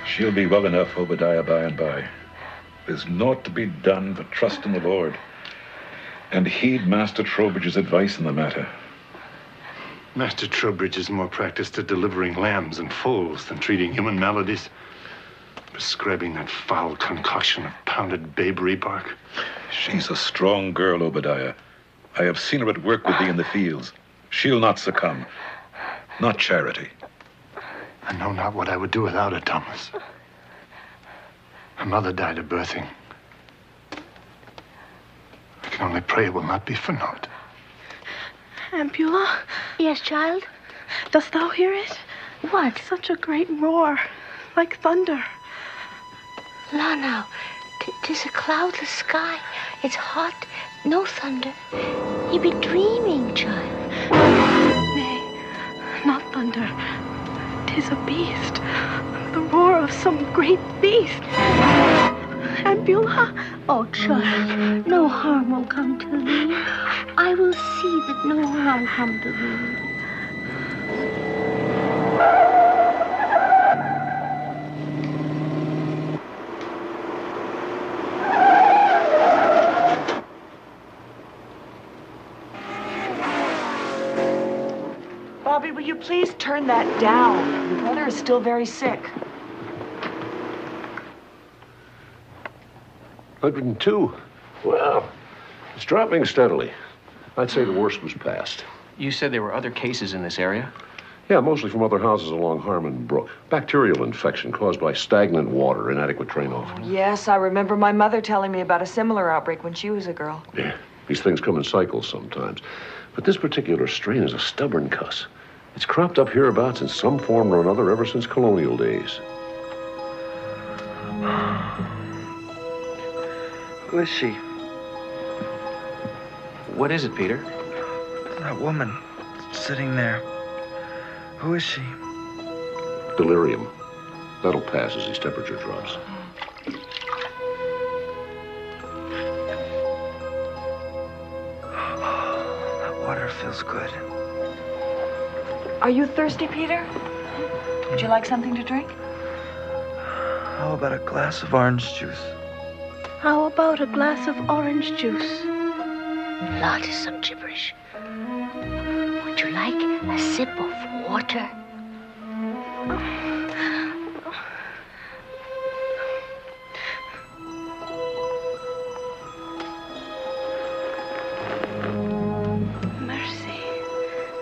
She'll be well enough, Obadiah, by and by. There's naught to be done but trust in the Lord and heed Master Trowbridge's advice in the matter. Master Trowbridge is more practiced at delivering lambs and foals than treating human maladies. Prescribing that foul concoction of pounded bayberry bark. She's a strong girl, Obadiah. I have seen her at work with thee in the fields. She'll not succumb. Not Charity. I know not what I would do without her, Thomas. Her mother died of birthing. I can only pray it will not be for naught. Aunt Beulah? Yes, child? Dost thou hear it? What? Such a great roar, like thunder. La now, 'tis a cloudless sky. It's hot, no thunder. Ye be dreaming, child. Nay, not thunder. 'Tis a beast. The roar of some great beast. Aunt Beulah? Oh, child, no harm will come to thee. I will see that no harm come to thee. Bobby, will you please turn that down? Your brother is still very sick. 102. Well, it's dropping steadily. I'd say the worst was past. You said there were other cases in this area? Yeah, mostly from other houses along Harmon Brook. Bacterial infection caused by stagnant water, inadequate drain-off. Yes, I remember my mother telling me about a similar outbreak when she was a girl. Yeah, these things come in cycles sometimes. But this particular strain is a stubborn cuss. It's cropped up hereabouts in some form or another ever since colonial days. Who is she? What is it, Peter? That woman sitting there. Who is she? Delirium. That'll pass as his temperature drops. That water feels good. Are you thirsty, Peter? Would you like something to drink? How about a glass of orange juice? How about a glass of orange juice? Lot is some gibberish. Would you like a sip of water? Mercy,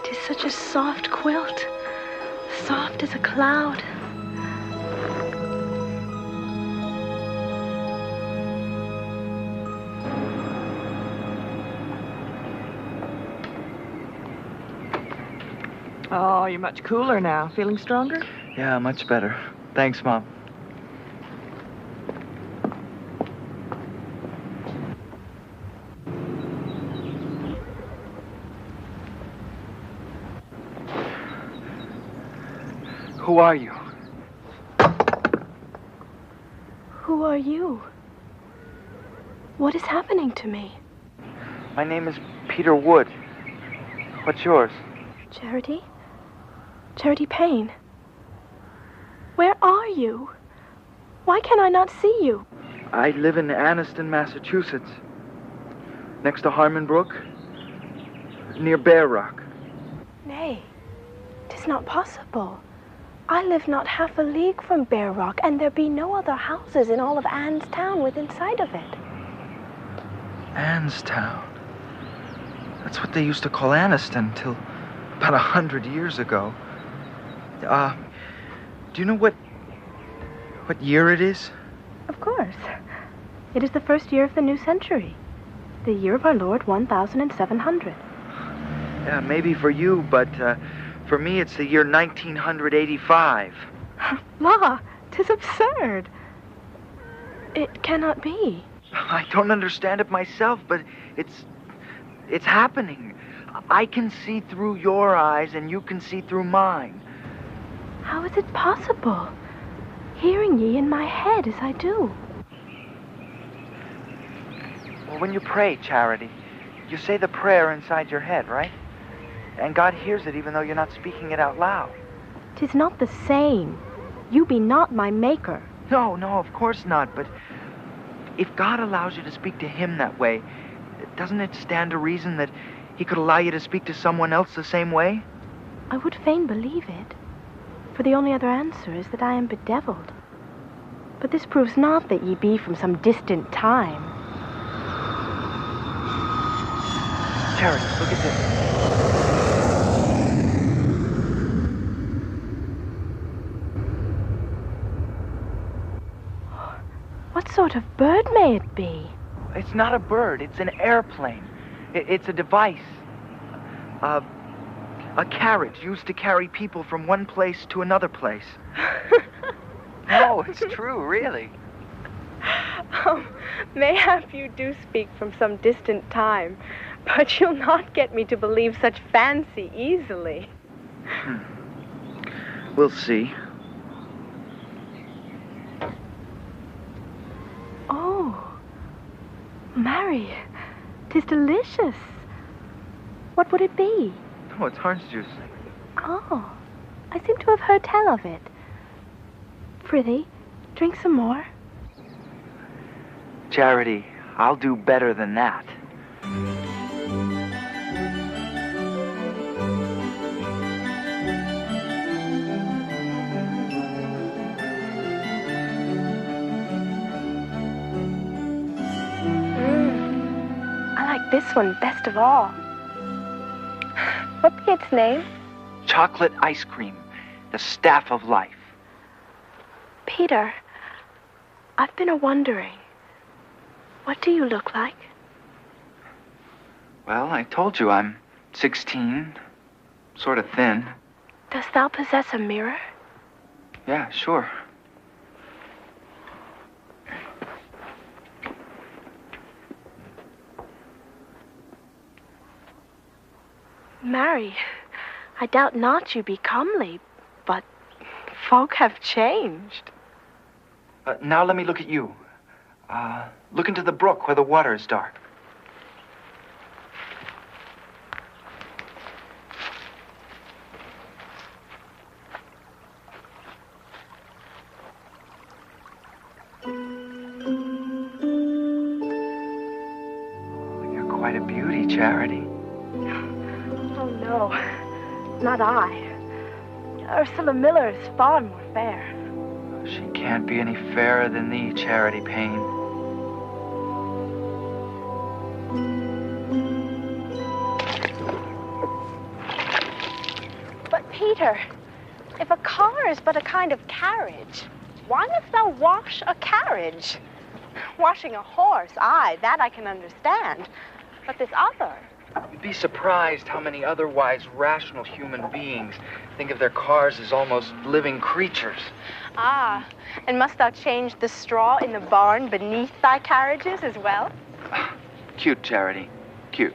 'tis such a soft quilt, soft as a cloud. Oh, you're much cooler now. Feeling stronger? Yeah, much better. Thanks, Mom. Who are you? Who are you? What is happening to me? My name is Peter Wood. What's yours? Charity? Charity Payne. Where are you? Why can I not see you? I live in Anniston, Massachusetts. Next to Harmon Brook. Near Bear Rock. Nay, 'tis not possible. I live not half a league from Bear Rock, and there be no other houses in all of Ann's town within sight of it. Ann's town. That's what they used to call Anniston till about 100 years ago. Do you know what year it is? Of course. It is the first year of the new century. The year of our Lord, 1700. Yeah, maybe for you, but for me it's the year 1985. Ma, 'tis absurd. It cannot be. I don't understand it myself, but it's happening. I can see through your eyes and you can see through mine. How is it possible? Hearing ye in my head as I do. Well, when you pray, Charity, you say the prayer inside your head, right? And God hears it even though you're not speaking it out loud. 'Tis not the same. You be not my maker. No, of course not. But if God allows you to speak to him that way, doesn't it stand to reason that he could allow you to speak to someone else the same way? I would fain believe it, for the only other answer is that I am bedeviled. But this proves not that ye be from some distant time. Charity, look at this. What sort of bird may it be? It's not a bird, it's an airplane. It's a device. A carriage used to carry people from one place to another place. No, it's true, really. Mayhap you do speak from some distant time, but you'll not get me to believe such fancy easily. We'll see. Oh, Mary, 'tis delicious. What would it be? Oh, it's orange juice. Oh, I seem to have heard tell of it. Prithee, drink some more. Charity, I'll do better than that. I like this one best of all. What be its name? Chocolate ice cream, the staff of life. Peter, I've been a-wondering. What do you look like? Well, I told you I'm 16, sort of thin. Dost thou possess a mirror? Yeah, sure. Marry, I doubt not you be comely, but folk have changed. Now let me look at you. Look into the brook where the water is dark. Oh, you're quite a beauty, Charity. Oh, no, not I. Ursula Miller is far more fair. She can't be any fairer than thee, Charity Payne. But, Peter, if a car is but a kind of carriage, why must thou wash a carriage? Washing a horse, aye, that I can understand. But this other... You'd be surprised how many otherwise rational human beings think of their cars as almost living creatures. Ah, and must thou change the straw in the barn beneath thy carriages as well? Cute, Charity. Cute.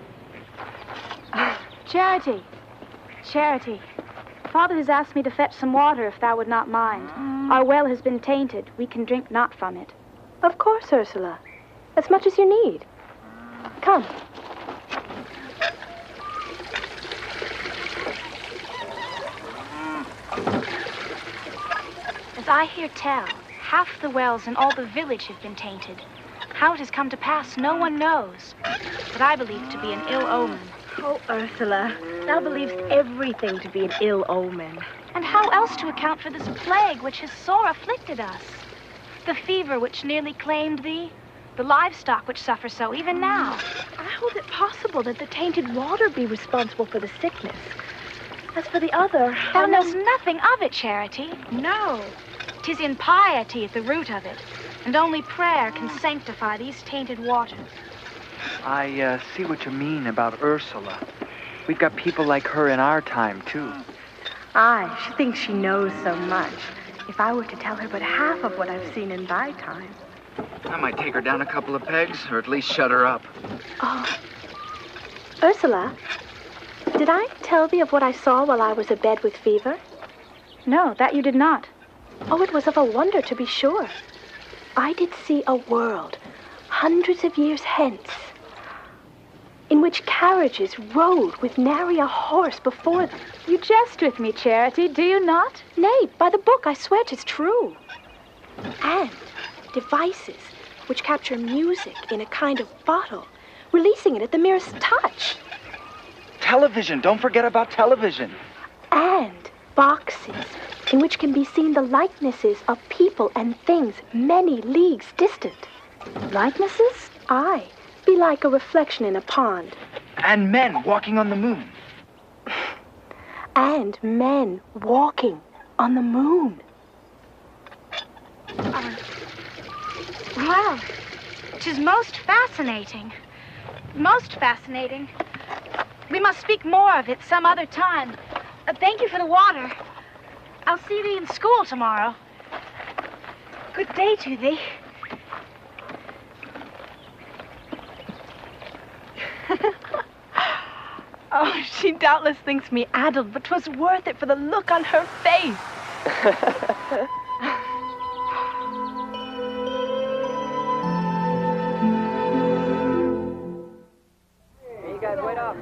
Charity. Charity. Father has asked me to fetch some water if thou would not mind. Our well has been tainted. We can drink not from it. Of course, Ursula. As much as you need. Come. As I hear tell, half the wells in all the village have been tainted. How it has come to pass, no one knows. But I believe it to be an ill omen. Oh, Ursula, thou believest everything to be an ill omen. And how else to account for this plague which has sore afflicted us? The fever which nearly claimed thee, the livestock which suffer so even now. I hold it possible that the tainted water be responsible for the sickness. As for the other... Thou knowest nothing of it, Charity. No. 'Tis impiety at the root of it, and only prayer can sanctify these tainted waters. I see what you mean about Ursula. We've got people like her in our time, too. Aye, she thinks she knows so much. If I were to tell her but half of what I've seen in thy time. I might take her down a couple of pegs, or at least shut her up. Oh. Ursula, did I tell thee of what I saw while I was abed with fever? No, that you did not. Oh, it was of a wonder, to be sure. I did see a world, hundreds of years hence. in which carriages rode with nary a horse before them. You jest with me, Charity, do you not? Nay, by the book, I swear 'tis true. And devices which capture music in a kind of bottle, releasing it at the merest touch. Television, don't forget about television. And boxes in which can be seen the likenesses of people and things many leagues distant. Likenesses? Aye, be like a reflection in a pond. And men walking on the moon. And men walking on the moon. Well, 'tis most fascinating. Most fascinating. We must speak more of it some other time. Thank you for the water. I'll see thee in school tomorrow. Good day to thee. Oh, she doubtless thinks me addled, but 'twas worth it for the look on her face. You guys wait up.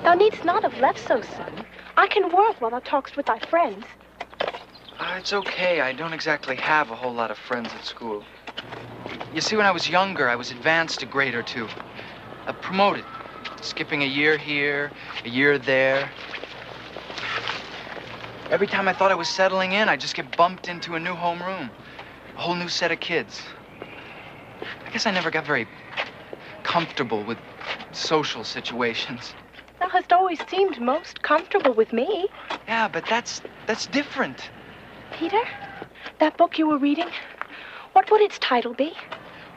Thou needst not have left so soon. I can work while thou talkst with thy friends. It's okay. I don't exactly have a whole lot of friends at school. You see, when I was younger, I was advanced a grade or two. Promoted. Skipping a year here, a year there. Every time I thought I was settling in, I'd just get bumped into a new homeroom. A whole new set of kids. I guess I never got very comfortable with social situations. Thou hast always seemed most comfortable with me. Yeah, but that's different. Peter, that book you were reading, what would its title be?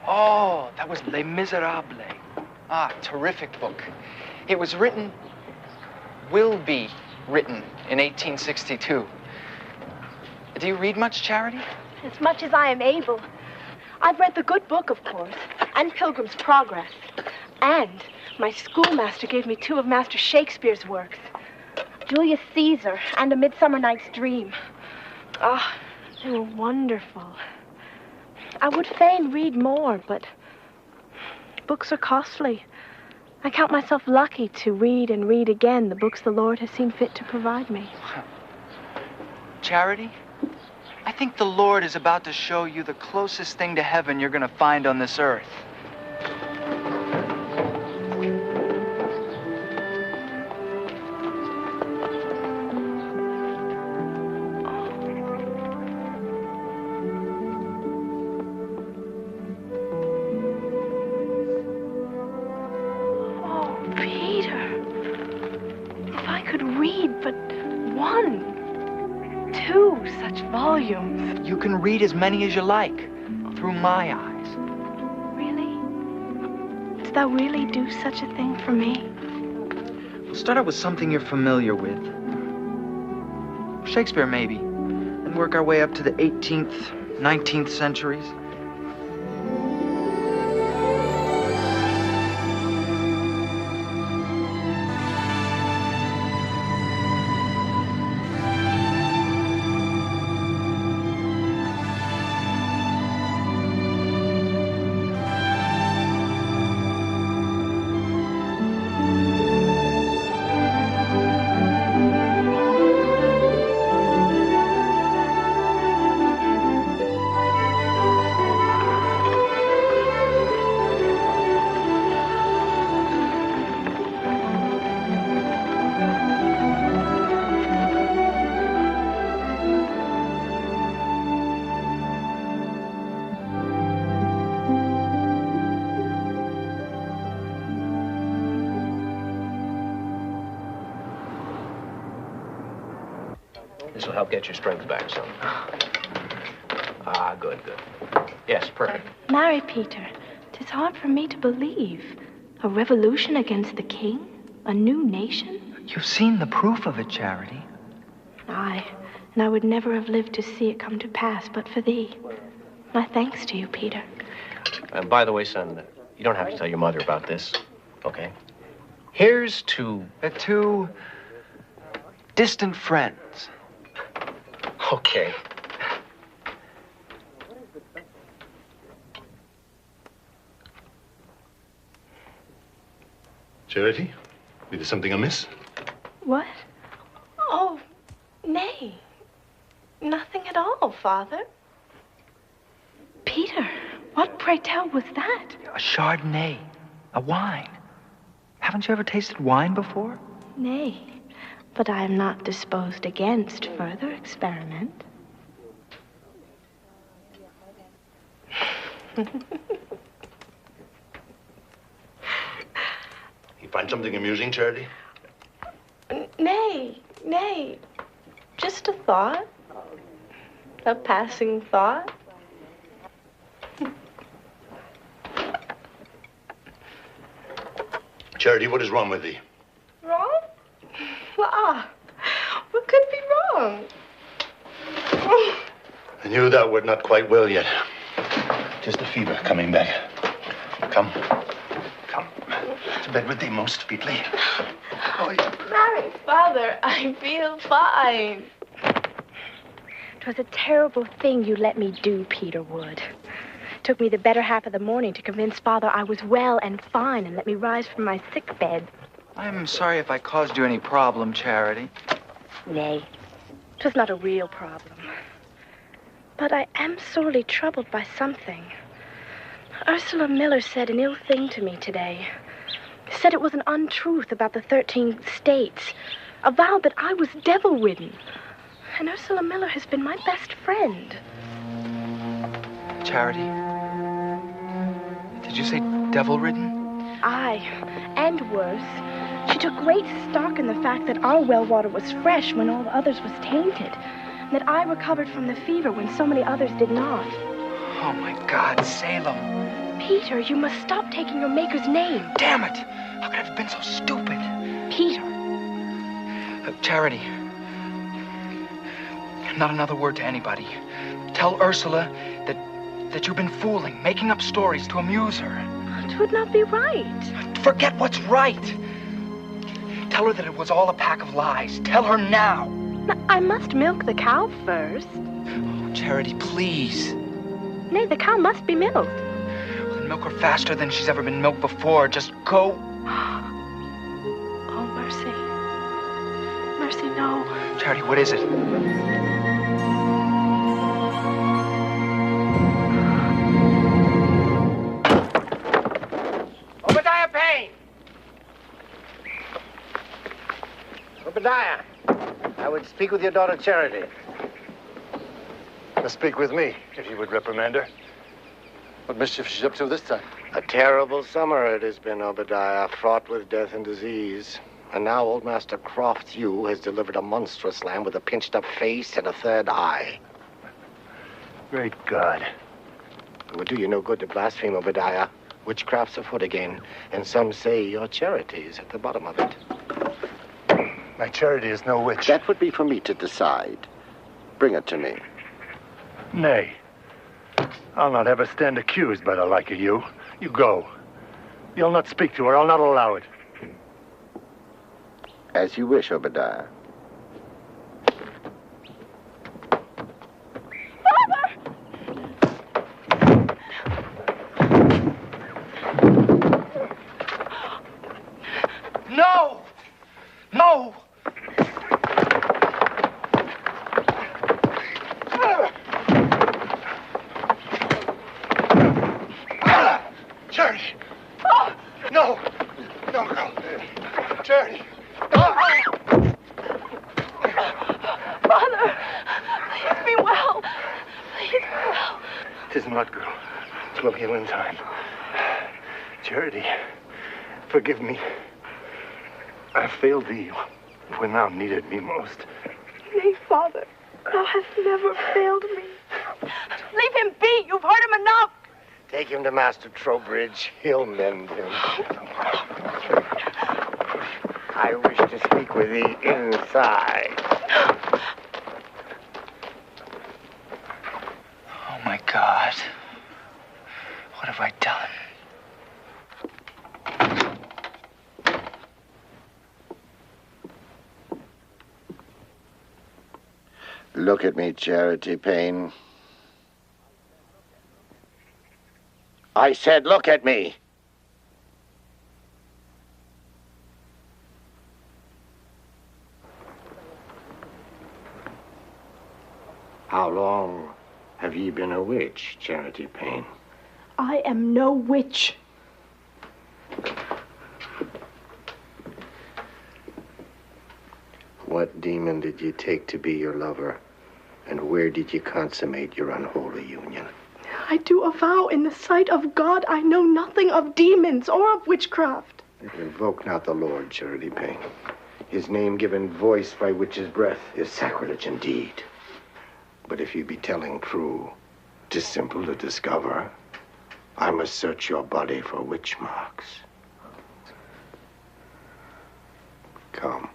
Oh, that was Les Miserables. Ah, terrific book. It was written, will be written in 1862. Do you read much, Charity? As much as I am able. I've read the good book, of course, and Pilgrim's Progress. And my schoolmaster gave me 2 of Master Shakespeare's works, Julius Caesar and A Midsummer Night's Dream. Ah, they were wonderful. I would fain read more, but books are costly. I count myself lucky to read and read again the books the Lord has seen fit to provide me. Charity, I think the Lord is about to show you the closest thing to heaven you're going to find on this earth. You can read as many as you like, through my eyes. Really? Did thou really do such a thing for me? We'll start out with something you're familiar with. Shakespeare, maybe. And work our way up to the 18th, 19th centuries. This will help get your strength back some. Ah, good. Yes, perfect. Marry, Peter. 'Tis hard for me to believe. A revolution against the king? A new nation? You've seen the proof of it, Charity. Aye, and I would never have lived to see it come to pass but for thee. My thanks to you, Peter. By the way, son, you don't have to tell your mother about this, okay? Here's to... Two distant friends. Okay. Charity, is there something amiss? What? Oh, nay. Nothing at all, Father. Peter, what, pray tell, was that? A Chardonnay. A wine. Haven't you ever tasted wine before? Nay, but I am not disposed against further experiment. You find something amusing, Charity? Nay, nay. Just a thought. A passing thought. Charity, what is wrong with thee? Wrong? What could be wrong? I knew thou wert not quite well yet. Just the fever coming back. Come. Come. To bed with thee most speedily. Marry, Father, I feel fine. 'Twas a terrible thing you let me do, Peter Wood. Took me the better half of the morning to convince Father I was well and fine and let me rise from my sick bed. I'm sorry if I caused you any problem, Charity. Nay, 'twas not a real problem. But I am sorely troubled by something. Ursula Miller said an ill thing to me today. Said it was an untruth about the 13 states. Avowed that I was devil-ridden. And Ursula Miller has been my best friend. Charity, did you say devil-ridden? Aye, and worse. She took great stock in the fact that our well water was fresh when all the others was tainted. And that I recovered from the fever when so many others did not. Oh, my God, Salem. Peter, you must stop taking your maker's name. Damn it! How could I have been so stupid? Peter. Charity. Not another word to anybody. Tell Ursula that you've been fooling, making up stories to amuse her. It would not be right. Forget what's right. Tell her that it was all a pack of lies. Tell her now. I must milk the cow first. Oh, Charity, please. Nay, the cow must be milked. Well, then milk her faster than she's ever been milked before. Just go. Oh, Mercy. Mercy, no. Charity, what is it? Obadiah Payne! Obadiah, I would speak with your daughter Charity. Speak with me, if you would reprimand her. What mischief she's up to this time? A terrible summer it has been, Obadiah, fraught with death and disease. And now old Master Croft's ewe has delivered a monstrous lamb with a pinched-up face and a third eye. Great God. It would do you no good to blaspheme, Obadiah. Witchcraft's afoot again, and some say your Charity is at the bottom of it. My Charity is no witch. That would be for me to decide. Bring it to me. Nay. I'll not have her stand accused by the like of you. You go. You'll not speak to her. I'll not allow it. As you wish, Obadiah. No! No! Charity! No! No, girl. Charity! Father, please be well. Please be well. 'Tis not, girl. 'Twill heal in time. Charity, forgive me. I failed thee when thou needed me most. Nay, Father, thou hast never failed me. Leave him be. You've hurt him enough. Take him to Master Trowbridge. He'll mend him. I wish to speak with thee inside. Oh, my God. What have I done? Look at me, Charity Payne. I said, look at me. How long have ye been a witch, Charity Payne? I am no witch. What demon did you take to be your lover? And where did you consummate your unholy union? I do avow in the sight of God I know nothing of demons or of witchcraft. Invoke not the Lord, Charity Payne. His name given voice by witch's breath is sacrilege indeed. But if you be telling true, 'tis simple to discover. I must search your body for witch marks. Come.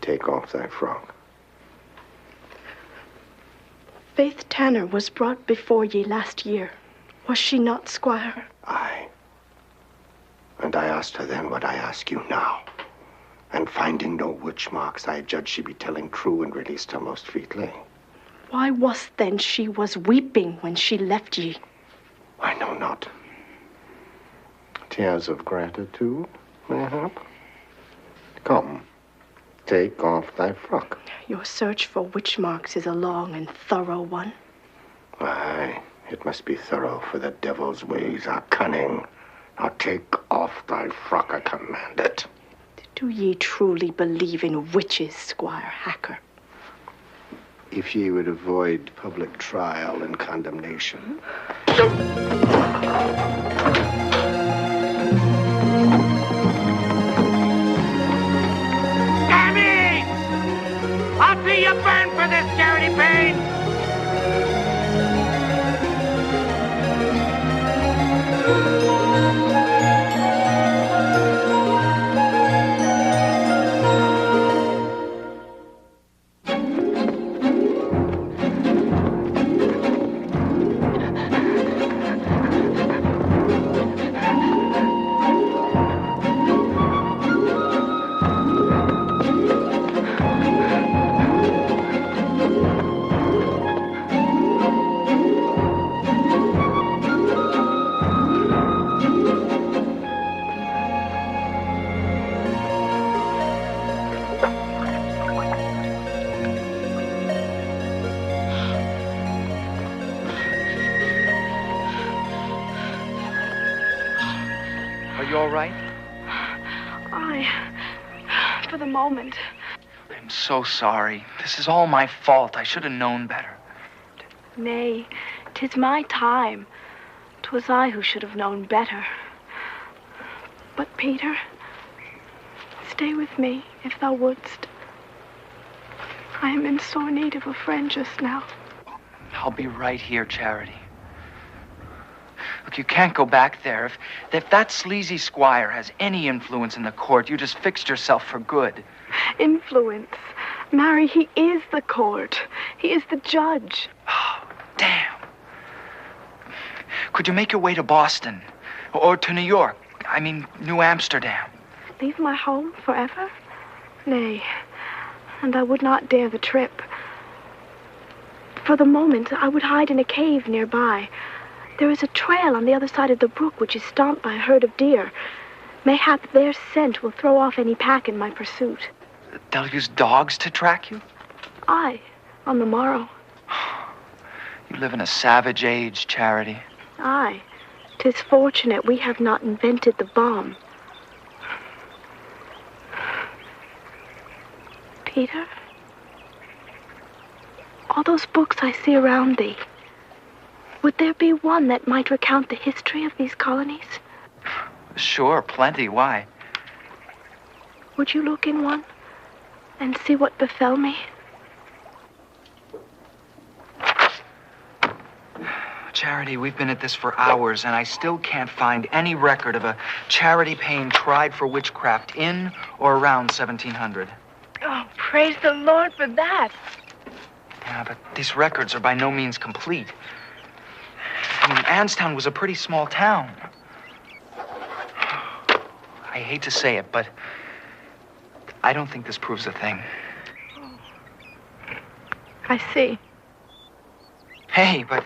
Take off thy frock. Faith Tanner was brought before ye last year. Was she not, Squire? Aye. And I asked her then what I ask you now. And finding no witch marks, I judge she be telling true and released her most featly. Why was then she was weeping when she left ye? I know not. Tears of gratitude, mayhap. Come, take off thy frock. Your search for witch marks is a long and thorough one. Aye, it must be thorough, for the devil's ways are cunning. Now take off thy frock, I command it. Do ye truly believe in witches, Squire Hacker? If ye would avoid public trial and condemnation. Dammy! I'll see you burn for this, Charity Payne! Are you all right? For the moment. I'm so sorry. This is all my fault. I should have known better. Nay, 'tis my time. 'Twas I who should have known better. But, Peter, stay with me, if thou wouldst. I am in sore need of a friend just now. I'll be right here, Charity. Look, you can't go back there. If that sleazy squire has any influence in the court, you just fixed yourself for good. Influence? Mary, he is the court. He is the judge. Oh, damn. Could you make your way to Boston? Or to New York? I mean, New Amsterdam. Leave my home forever? Nay, and I would not dare the trip. For the moment, I would hide in a cave nearby. There is a trail on the other side of the brook which is stomped by a herd of deer. Mayhap their scent will throw off any pack in my pursuit. They'll use dogs to track you? Aye, on the morrow. You live in a savage age, Charity. Aye, 'tis fortunate we have not invented the bomb. Peter? All those books I see around thee, would there be one that might recount the history of these colonies? Sure, plenty. Why? Would you look in one and see what befell me? Charity, we've been at this for hours, and I still can't find any record of a Charity Payne tried for witchcraft in or around 1700. Oh, praise the Lord for that. Yeah, but these records are by no means complete. I mean, Anstown was a pretty small town. I hate to say it, but I don't think this proves a thing. I see. Hey, but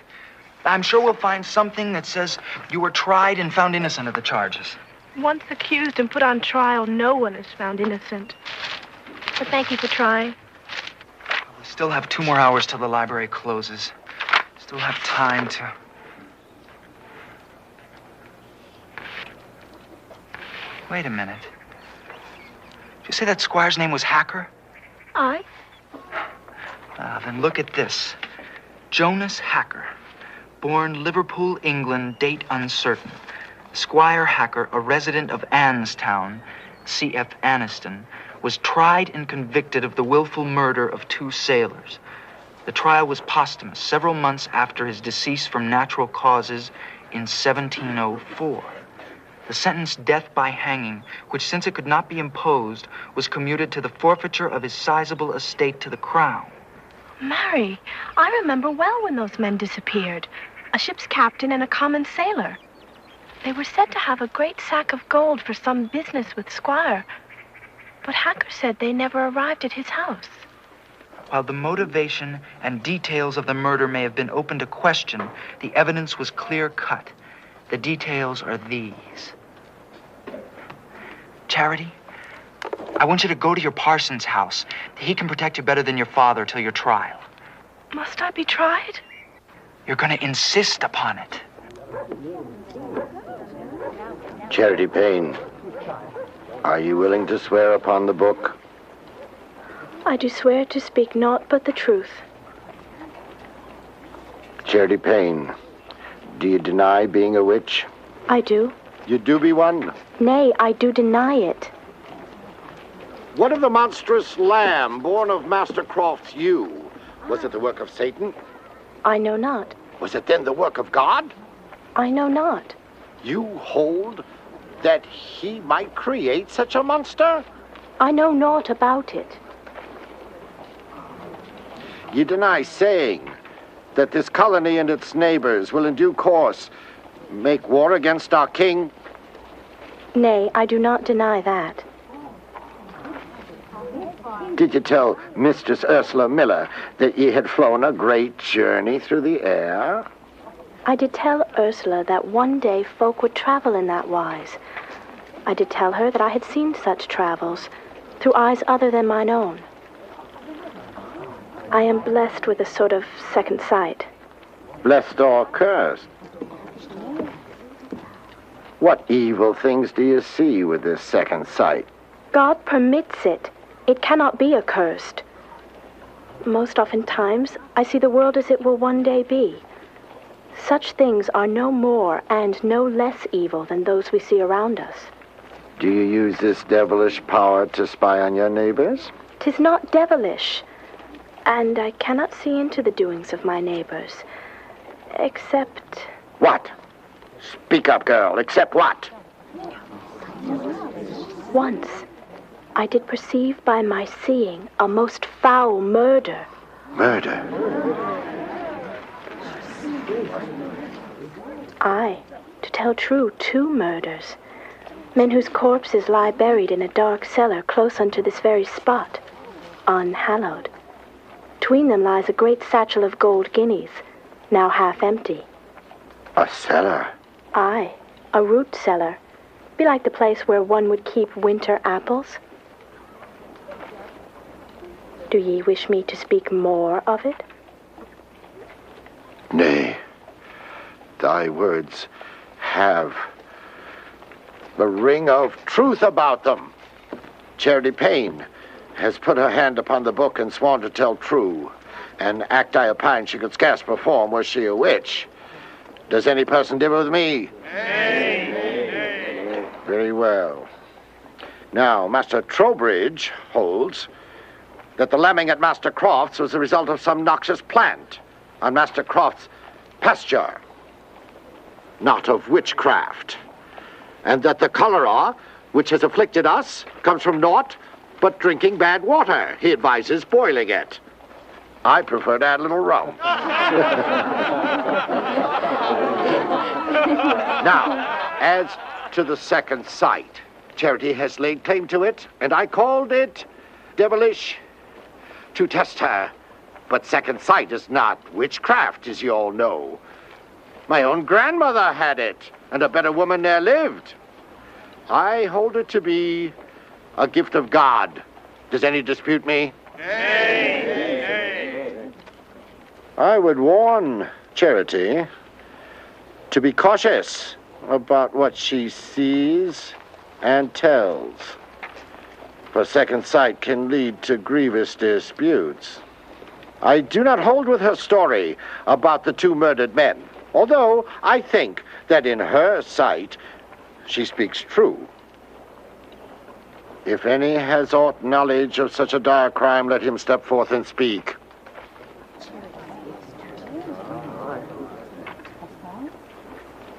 I'm sure we'll find something that says you were tried and found innocent of the charges. Once accused and put on trial, no one is found innocent. But thank you for trying. We still have 2 more hours till the library closes. Still have time to... Wait a minute. Did you say that squire's name was Hacker? Aye. Then look at this. Jonas Hacker. Born Liverpool, England, date uncertain. Squire Hacker, a resident of Anstown, C.F. Aniston, was tried and convicted of the willful murder of 2 sailors. The trial was posthumous, several months after his decease from natural causes in 1704. The sentence, death by hanging, which, since it could not be imposed, was commuted to the forfeiture of his sizable estate to the crown. Mary, I remember well when those men disappeared. A ship's captain and a common sailor. They were said to have a great sack of gold for some business with Squire. But Hacker said they never arrived at his house. While the motivation and details of the murder may have been open to question, the evidence was clear-cut. The details are these. Charity, I want you to go to your parson's house. He can protect you better than your father till your trial. Must I be tried? You're going to insist upon it. Charity Payne, are you willing to swear upon the book? I do swear to speak naught but the truth. Charity Payne, do you deny being a witch? I do. You do be one? Nay, I do deny it. What of the monstrous lamb born of Master Croft's ewe? Was it the work of Satan? I know not. Was it then the work of God? I know not. You hold that he might create such a monster? I know naught about it. You deny saying that this colony and its neighbors will in due course make war against our king? Nay, I do not deny that. Did you tell Mistress Ursula Miller that ye had flown a great journey through the air? I did tell Ursula that one day folk would travel in that wise. I did tell her that I had seen such travels through eyes other than mine own. I am blessed with a sort of second sight. Blessed or cursed? What evil things do you see with this second sight? God permits it. It cannot be accursed. Most oftentimes, I see the world as it will one day be. Such things are no more and no less evil than those we see around us. Do you use this devilish power to spy on your neighbors? 'Tis not devilish, and I cannot see into the doings of my neighbors, except... What? Speak up, girl. Except what? Once, I did perceive by my seeing a most foul murder. Murder? Aye, to tell true, 2 murders. Men whose corpses lie buried in a dark cellar close unto this very spot, unhallowed. 'Tween them lies a great satchel of gold guineas, now half empty. A cellar? Aye, a root cellar. Be like the place where one would keep winter apples. Do ye wish me to speak more of it? Nay, thy words have the ring of truth about them. Charity Payne has put her hand upon the book and sworn to tell true, an act I opine she could scarce perform were she a witch. Does any person differ with me? Nay. Very well. Now, Master Trowbridge holds that the lambing at Master Croft's was the result of some noxious plant on Master Croft's pasture. not of witchcraft. And that the cholera, which has afflicted us, comes from naught but drinking bad water. He advises boiling it. I prefer to add a little rum. Now, as to the second sight, Charity has laid claim to it, and I called it devilish to test her. But second sight is not witchcraft, as you all know. My own grandmother had it, and a better woman ne'er lived. I hold it to be a gift of God. Does any dispute me? I would warn Charity to be cautious about what she sees and tells. For second sight can lead to grievous disputes. I do not hold with her story about the 2 murdered men, although I think that in her sight she speaks true. If any has aught knowledge of such a dire crime, let him step forth and speak.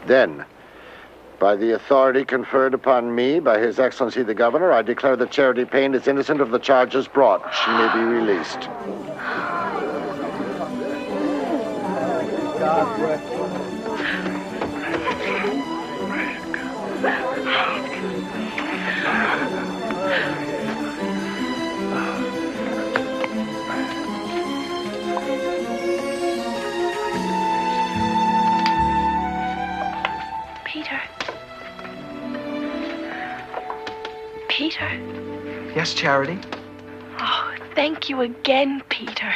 Then, by the authority conferred upon me by His Excellency the Governor, I declare that Charity Payne is innocent of the charges brought. She may be released. Peter. Yes, Charity? Oh, thank you again, Peter.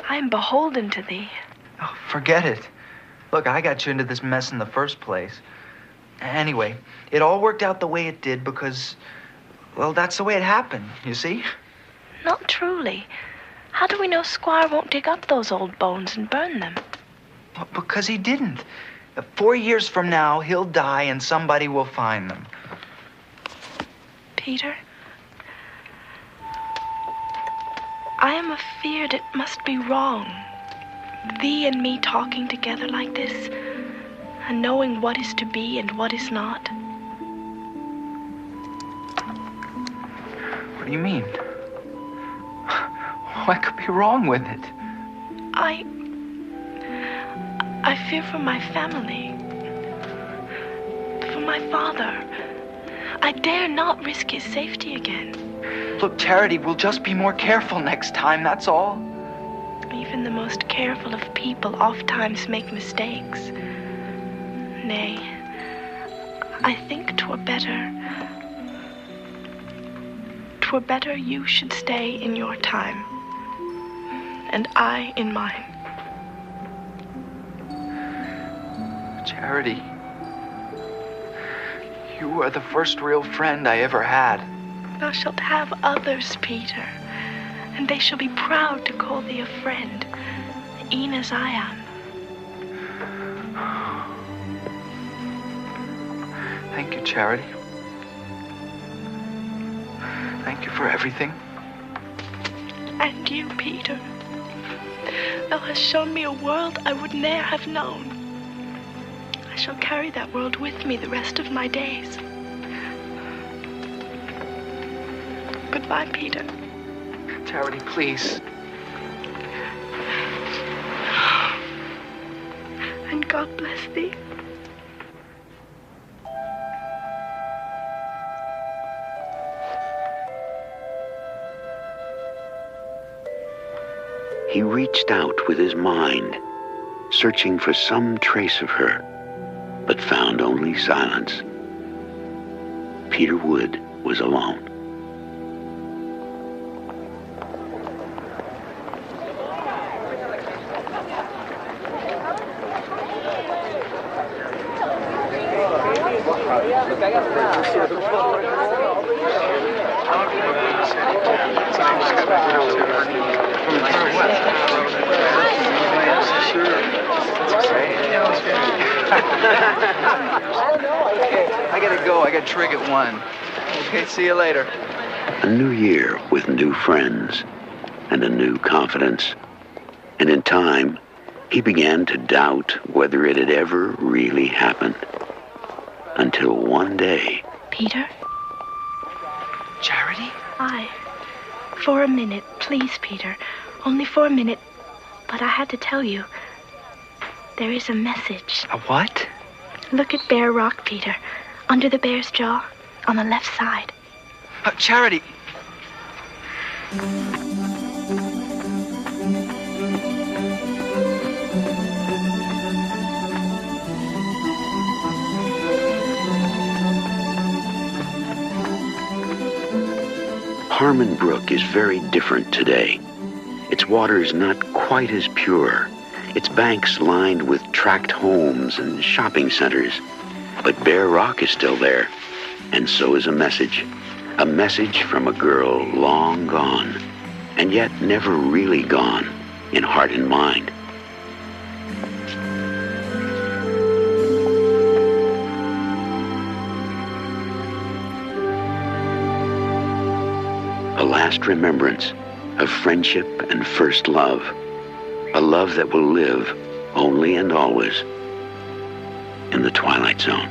I'm beholden to thee. Oh, forget it. Look, I got you into this mess in the first place. Anyway, it all worked out the way it did because, well, that's the way it happened, you see? Not truly. How do we know Squire won't dig up those old bones and burn them? Well, because he didn't. 4 years from now, he'll die and somebody will find them. Peter, I am afeard it must be wrong. Thee and me talking together like this, and knowing what is to be and what is not. What do you mean? What could be wrong with it? I fear for my family, for my father. I dare not risk his safety again. Look, Charity, we'll just be more careful next time, that's all. Even the most careful of people oftentimes make mistakes. Nay, I think 'twere better you should stay in your time, and I in mine. Charity, you are the first real friend I ever had. Thou shalt have others, Peter, and they shall be proud to call thee a friend, e'en as I am. Thank you, Charity. Thank you for everything. And you, Peter. Thou hast shown me a world I would ne'er have known. I shall carry that world with me the rest of my days. Goodbye, Peter. Charity, please. And God bless thee. He reached out with his mind, searching for some trace of her, but found only silence. Peter Wood was alone. I gotta go. I got trig at 1. Okay, see you later. A new year with new friends and a new confidence. And in time, He began to doubt whether it had ever really happened. Until one day... Peter? Charity? For a minute, please, Peter. Only for a minute. But I had to tell you. There is a message. A what? Look at Bear Rock, Peter. Under the bear's jaw, on the left side. Charity! Harmon Brook is very different today. Its water is not quite as pure. Its banks lined with tract homes and shopping centers. But Bear Rock is still there, and so is a message. A message from a girl long gone, and yet never really gone in heart and mind. A last remembrance of friendship and first love. A love that will live only and always in the Twilight Zone.